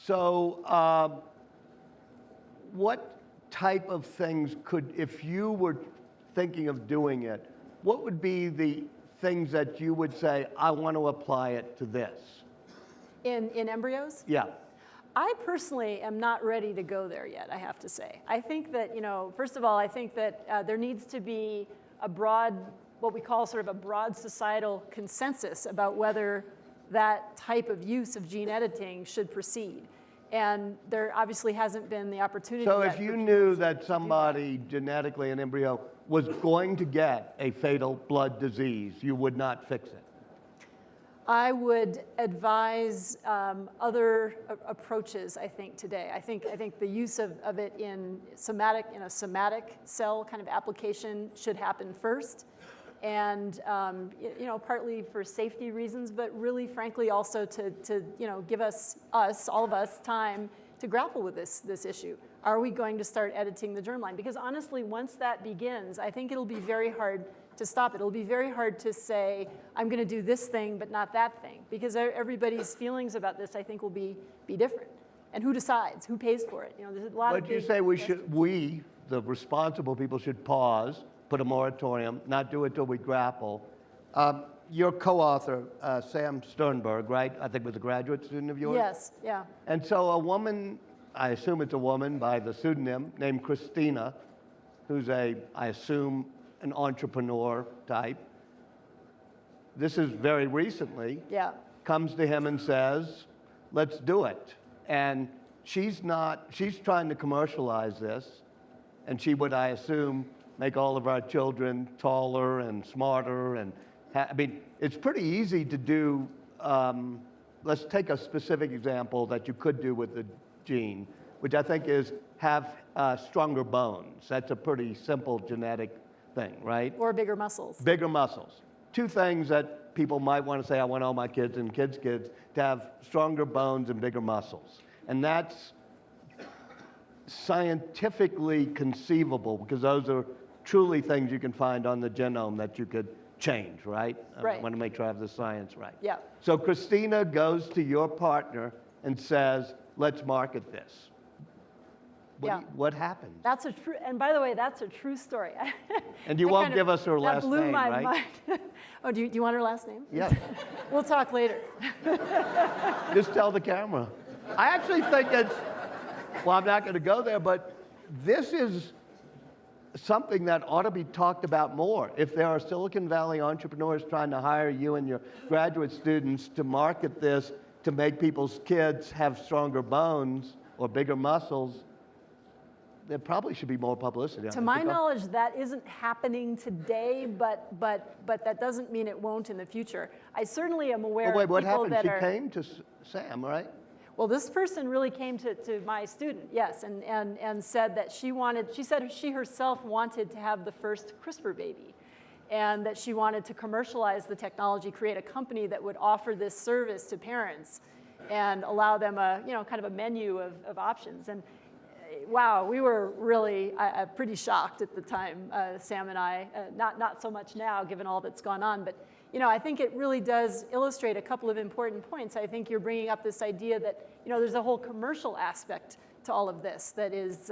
So what type of things could, if you were thinking of doing it, what would be the things that you would say, I want to apply it to this? In embryos? Yeah. I personally am not ready to go there yet, I have to say. I think that, first of all, I think that there needs to be a broad, what we call sort of a broad societal consensus about whether that type of use of gene editing should proceed. And there obviously hasn't been the opportunity So yet if you knew that somebody genetically, an embryo, was going to get a fatal blood disease, you would not fix it? I would advise other approaches, I think, today. I think the use of it in a somatic cell kind of application should happen first. And partly for safety reasons, but really, frankly, also to give all of us, time to grapple with this issue. Are we going to start editing the germline? Because honestly, once that begins, I think it'll be very hard to stop it. It'll be very hard to say, I'm going to do this thing, but not that thing. Because everybody's feelings about this, I think, will be different. And who decides? Who pays for it? There's a lot of. But you say we, the responsible people, should pause, put a moratorium, not do it till we grapple. Your co-author, Sam Sternberg, right? I think was a graduate student of yours? Yes, yeah. And so a woman, I assume it's a woman by the pseudonym, named Christina, who's I assume, an entrepreneur type. This is very recently. Yeah. Comes to him and says, let's do it. And she's trying to commercialize this, and she would, I assume, make all of our children taller and smarter. And it's pretty easy to do. Let's take a specific example that you could do with the gene, which I think is have stronger bones. That's a pretty simple genetic thing, right? Or bigger muscles. Bigger muscles. Two things that people might want to say, I want all my kids and kids' to have stronger bones and bigger muscles. And that's scientifically conceivable because those are truly things you can find on the genome that you could change, right? Right. I want to make sure I have the science right. Yeah. So Christina goes to your partner and says, let's market this. What happened? That's a true, and by the way, that's a true story. And you won't give us her last name, right? That blew my mind. Oh, do you want her last name? Yeah. We'll talk later. Just tell the camera. I actually think it's, well, I'm not going to go there, but this is something that ought to be talked about more. If there are Silicon Valley entrepreneurs trying to hire you and your graduate students to market this, to make people's kids have stronger bones or bigger muscles, there probably should be more publicity. To my knowledge, that isn't happening today, but that doesn't mean it won't in the future. I certainly am aware of people that are... What happened? She came to Sam, right? Well, this person really came to my student, yes, and said that she said she herself wanted to have the first CRISPR baby, and that she wanted to commercialize the technology, create a company that would offer this service to parents and allow them kind of a menu of options. And wow, we were really pretty shocked at the time, Sam and I, not so much now given all that's gone on, but I think it really does illustrate a couple of important points. I think you're bringing up this idea that there's a whole commercial aspect to all of this that is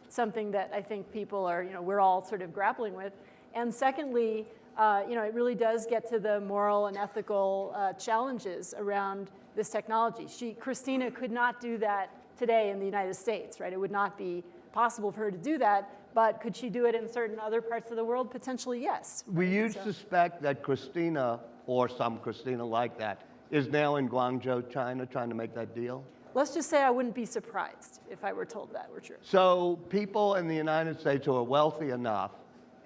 something that I think people are, we're all sort of grappling with. And secondly, it really does get to the moral and ethical challenges around this technology. Christina could not do that today in the United States, right? It would not be possible for her to do that, but could she do it in certain other parts of the world? Potentially, yes. Will you suspect that Christina, or some Christina like that, is now in Guangzhou, China, trying to make that deal? Let's just say I wouldn't be surprised if I were told that were true. So people in the United States who are wealthy enough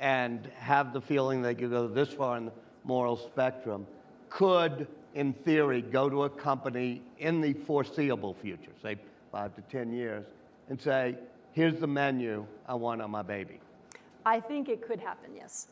and have the feeling they could go this far in the moral spectrum could, in theory, go to a company in the foreseeable future, say 5 to 10 years, and say, here's the menu I want on my baby. I think it could happen, yes.